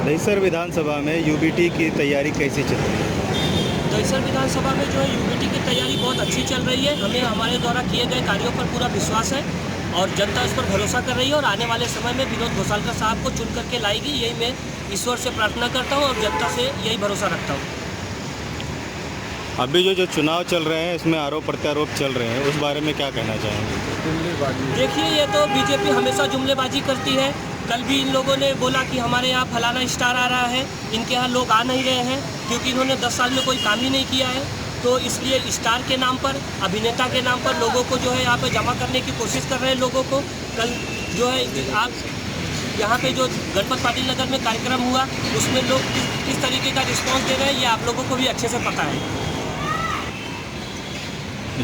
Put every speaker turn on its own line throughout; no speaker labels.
दहिसर विधानसभा में यूबीटी की तैयारी कैसी चल रही है?
दहिसर विधानसभा में जो है यूबीटी की तैयारी बहुत अच्छी चल रही है। हमें हमारे द्वारा किए गए कार्यों पर पूरा विश्वास है और जनता इस पर भरोसा कर रही है और आने वाले समय में विनोद घोसालकर साहब को चुन करके लाएगी, यही मैं ईश्वर से प्रार्थना करता हूँ और जनता से यही भरोसा रखता हूँ।
अभी जो चुनाव चल रहे हैं इसमें आरोप प्रत्यारोप चल रहे हैं, उस बारे में क्या कहना चाहेंगे?
देखिए, ये तो बीजेपी हमेशा जुमलेबाजी करती है। कल भी इन लोगों ने बोला कि हमारे यहाँ फलाना स्टार आ रहा है, इनके यहाँ लोग आ नहीं रहे हैं क्योंकि इन्होंने 10 साल में कोई काम ही नहीं किया है। तो इसलिए स्टार के नाम पर, अभिनेता के नाम पर लोगों को जो है यहाँ पे जमा करने की कोशिश कर रहे हैं लोगों को। कल जो है आप यहाँ पे जो गणपत पाटिल नगर में कार्यक्रम हुआ उसमें लोग किस तरीके का रिस्पॉन्स दे रहे हैं ये आप लोगों को भी अच्छे से पता है।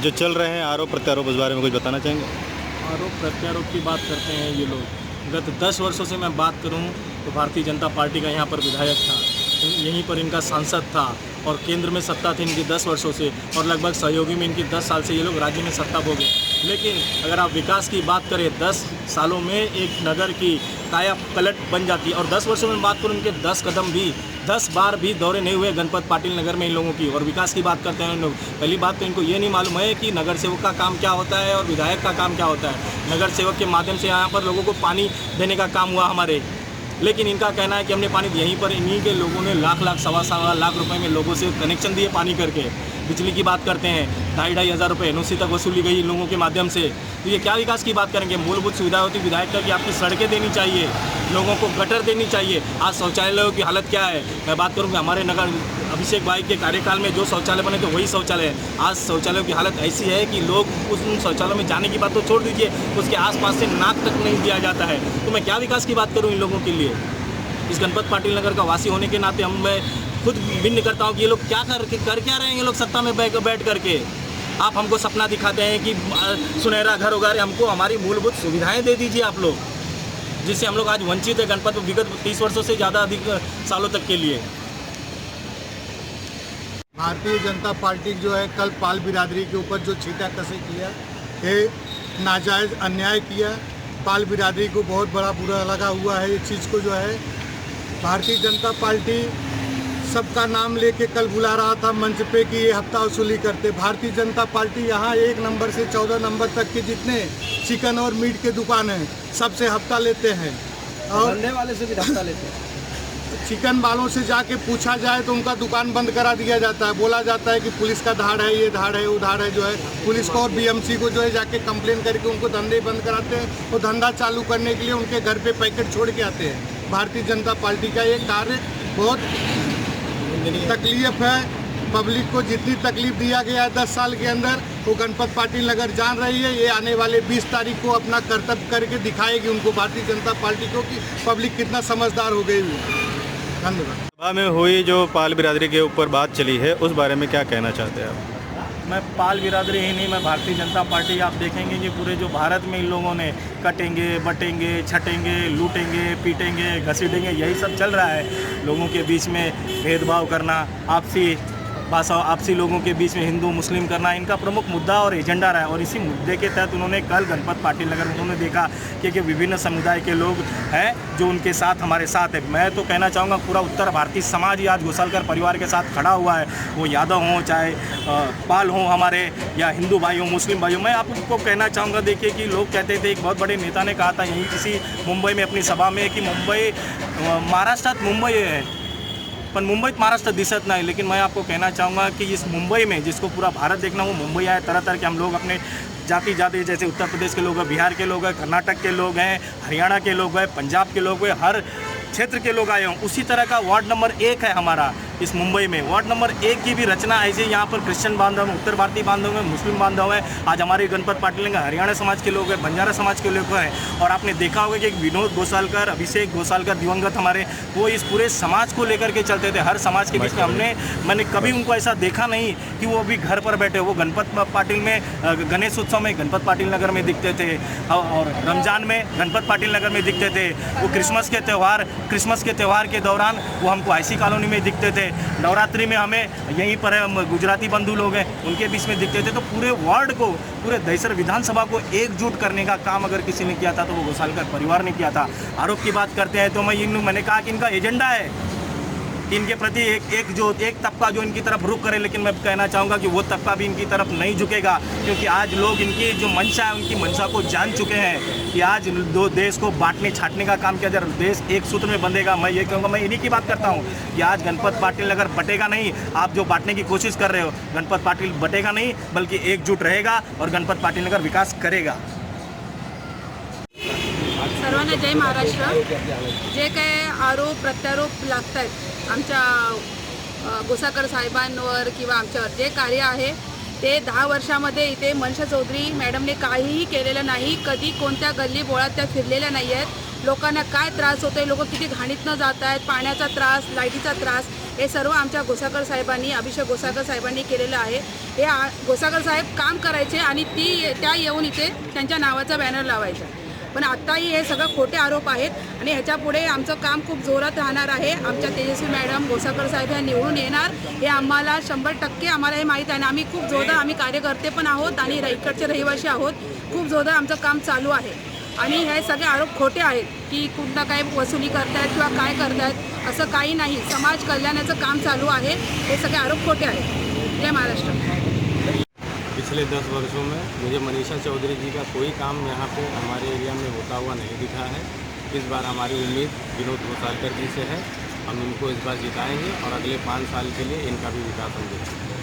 जो चल रहे हैं आरोप प्रत्यारोप, उस बारे में कुछ बताना चाहेंगे?
आरोप प्रत्यारोप की बात करते हैं ये लोग। गत 10 वर्षों से मैं बात करूं तो भारतीय जनता पार्टी का यहाँ पर विधायक था, यहीं पर इनका सांसद था और केंद्र में सत्ता थी इनकी 10 वर्षों से और लगभग सहयोगी में इनकी 10 साल से ये लोग राज्य में सत्ता भोगे। लेकिन अगर आप विकास की बात करें 10 सालों में एक नगर की काया पलट बन जाती है और 10 वर्षों में बात करूं इनके 10 कदम भी 10 बार भी दौरे नहीं हुए गणपत पाटिल नगर में इन लोगों की। और विकास की बात करते हैं इन लोग, पहली बात तो इनको ये नहीं मालूम है कि नगर सेवक का काम क्या होता है और विधायक का काम क्या होता है। नगर सेवक के माध्यम से यहाँ पर लोगों को पानी देने का काम हुआ हमारे, लेकिन इनका कहना है कि हमने पानी यहीं पर इन्हीं के लोगों ने लाख सवा लाख रुपए में लोगों से कनेक्शन दिए पानी करके। बिजली की बात करते हैं 2,500 हज़ार रुपये एनओसी तक वसूली गई इन लोगों के माध्यम से। तो ये क्या विकास की बात करेंगे? मूलभूत सुविधा होती विधायक का कि आपकी सड़कें देनी चाहिए, लोगों को गटर देनी चाहिए। आज शौचालयों की हालत क्या है? मैं बात करूँ कि हमारे नगर अभिषेक भाई के कार्यकाल में जो शौचालय बने थे वही शौचालय है। आज शौचालयों की हालत ऐसी है कि लोग उन शौचालयों में जाने की बात तो छोड़ दीजिए, उसके आसपास से नाक तक नहीं दिया जाता है। तो मैं क्या विकास की बात करूँ इन लोगों के लिए? इस गणपत पाटिल नगर का वासी होने के नाते मैं खुद भिन्न करता हूँ कि ये लोग क्या कर क्या रहे हैं ये लोग सत्ता में बैठ करके। आप हमको सपना दिखाते हैं कि सुनहरा घर होगा, हमको हमारी मूलभूत सुविधाएं दे दीजिए आप लोग, जिससे हम लोग आज वंचित है गणपत विगत 30 वर्षों से ज़्यादा अधिक सालों तक के लिए।
भारतीय जनता पार्टी जो है कल पाल बिरादरी के ऊपर जो छींटाकशी किया, ये नाजायज़ अन्याय किया। पाल बिरादरी को बहुत बड़ा बुरा लगा हुआ है ये चीज़ को। जो है भारतीय जनता पार्टी सबका नाम लेके कल बुला रहा था मंच पे कि ये हफ्ता वसूली करते। भारतीय जनता पार्टी यहाँ 1 नंबर से 14 नंबर तक के जितने चिकन और मीट के दुकान हैं सबसे हफ्ता लेते हैं और
धंधे वाले से भी हफ्ता लेते हैं।
चिकन वालों से जाके पूछा जाए तो उनका दुकान बंद करा दिया जाता है। बोला जाता है कि पुलिस का धाड़ है, ये धाड़ है, वो धाड़ है। जो है पुलिस को और बीएमसी को जो है जाके कंप्लेन करके उनको धंधे बंद कराते हैं। वो धंधा चालू करने के लिए उनके घर पे पैकेट छोड़ के आते हैं। भारतीय जनता पार्टी का ये कार्य बहुत तकलीफ है। पब्लिक को जितनी तकलीफ दिया गया है 10 साल के अंदर वो गणपत पाटिल नगर जान रही है। ये आने वाले 20 तारीख को अपना कर्तव्य करके दिखाएगी उनको, भारतीय जनता पार्टी को, कि पब्लिक कितना समझदार हो गई है। धन्यवाद।
सभा में हुई जो पाल बिरादरी के ऊपर बात चली है, उस बारे में क्या कहना चाहते हैं आप?
मैं पाल बिरादरी ही नहीं, मैं भारतीय जनता पार्टी, आप देखेंगे कि पूरे जो भारत में इन लोगों ने कटेंगे, बटेंगे, छटेंगे, लूटेंगे, पीटेंगे, घसीटेंगे, यही सब चल रहा है। लोगों के बीच में भेदभाव करना, आपसी भाषा, आपसी लोगों के बीच में हिंदू मुस्लिम करना इनका प्रमुख मुद्दा और एजेंडा रहा है। और इसी मुद्दे के तहत उन्होंने कल गणपत पाटिल नगर में उन्होंने देखा कि विभिन्न समुदाय के लोग हैं जो उनके साथ हमारे साथ है। मैं तो कहना चाहूँगा पूरा उत्तर भारतीय समाज ही आज घोसालकर परिवार के साथ खड़ा हुआ है। वो यादव हों, चाहे पाल हों हमारे, या हिंदू भाई हों, मुस्लिम भाई हों। मैं आपको कहना चाहूँगा, देखिए कि लोग कहते थे, एक बहुत बड़े नेता ने कहा था यहीं किसी मुंबई में अपनी सभा में कि मुंबई महाराष्ट्रात मुंबई है पण मुंबईत महाराष्ट्र दिसत नाही। लेकिन मैं आपको कहना चाहूँगा कि इस मुंबई में जिसको पूरा भारत देखना, वो मुंबई आए। तरह तरह के हम लोग अपने जाति जैसे उत्तर प्रदेश के लोग हैं, बिहार के लोग हैं, कर्नाटक के लोग हैं, हरियाणा के लोग हैं, पंजाब के लोग हैं, हर क्षेत्र के लोग आए हों। उसी तरह का वार्ड नंबर 1 है हमारा इस मुंबई में। वार्ड नंबर 1 की भी रचना ऐसे यहाँ पर क्रिश्चियन बांधव हैं, उत्तर भारतीय बांधव हैं, मुस्लिम बांधव हैं। आज हमारे गणपत पाटिल नगर हरियाणा समाज के लोग हैं, बंजारा समाज के लोग हैं। और आपने देखा होगा कि विनोद घोसालकर, अभिषेक घोसालकर दिवंगत हमारे, वो इस पूरे समाज को लेकर के चलते थे। हर समाज के बीच में मैंने कभी उनको ऐसा देखा नहीं कि वो अभी घर पर बैठे। वो गणपत पाटिल में गणेश उत्सव में गणपत पाटिल नगर में दिखते थे और रमजान में गणपत पाटिल नगर में दिखते थे। वो क्रिसमस के त्यौहार के दौरान वो हमको आईसी कॉलोनी में दिखते थे। नवरात्रि में हमें यहीं पर हम गुजराती बंधु लोग हैं उनके बीच में दिखते थे। तो पूरे वार्ड को, पूरे दहिसर विधानसभा को एकजुट करने का काम अगर किसी ने किया था तो वो घोसालकर परिवार ने किया था। आरोप की बात करते हैं तो मैंने कहा कि इनका एजेंडा है इनके प्रति एक तबका जो इनकी तरफ रुख करे, लेकिन मैं कहना चाहूँगा कि वो तबका भी इनकी तरफ नहीं झुकेगा, क्योंकि आज लोग इनकी जो मंशा है उनकी मंशा को जान चुके हैं कि आज दो देश को बांटने छाटने का काम किया जाए, देश एक सूत्र में बंधेगा। मैं ये कहूँगा, मैं इन्हीं की बात करता हूँ कि आज गणपत पाटिल अगर बटेगा नहीं, आप जो बांटने की कोशिश कर रहे हो, गणपत पाटिल बटेगा नहीं बल्कि एकजुट रहेगा और गणपत पाटिल नगर विकास करेगा।
सर्वांना जय महाराष्ट्र। जे काय आरोप प्रत्यारोप लागत आहेत आमच्या घोसाळकर साहेबांवर किंवा आमच्यावर, जे कार्य आहे ते 10 वर्षामध्ये इथे मनशा चौधरी मॅडमने काहीही केलेलं नाही। कधी कोणत्या गल्ली बोळात त्या फिरलेल्या नाही आहेत। लोकांना काय त्रास होतोय, लोक किती घाणीतनं जात आहेत, पाण्याचा त्रास, लाईटीचा त्रास, हे सर्व आमच्या घोसाळकर साहेबांनी, अभिषेक घोसाळकर साहेबांनी केलेलं आहे। हे घोसाळकर साहेब काम करायचे आणि त्या येऊन इथे त्यांच्या नावाचा बॅनर लावायचा, पण आत्ताही हे सगळं खोटे आरोप आहेत आणि ह्याच्यापुढे आमचं काम खूप जोरात राहणार आहे। आमच्या तेजस्वी मॅडम घोसाळकर साहेब ह्या निवडून येणार हे आम्हाला 100% आम्हाला हे माहीत आहे आणि आम्ही खूप जोरदार, आम्ही कार्यकर्ते पण आहोत आणि इकडचे रहिवासी आहोत, खूप जोरदार आमचं काम चालू आहे। आणि हे सगळे आरोप खोटे आहेत की कुठं काय वसुली करतायत किंवा काय करतायत, असं काही नाही। समाज कल्याणाचं काम चालू आहे, हे सगळे आरोप खोटे आहेत। जय महाराष्ट्र।
पिछले 10 वर्षों में मुझे मनीषा चौधरी जी का कोई काम यहाँ पे हमारे एरिया में होता हुआ नहीं दिखा है। इस बार हमारी उम्मीद विनोद घोसालकर जी से है, हम इनको इस बार जिताएंगे और अगले 5 साल के लिए इनका भी विकास हम देखेंगे।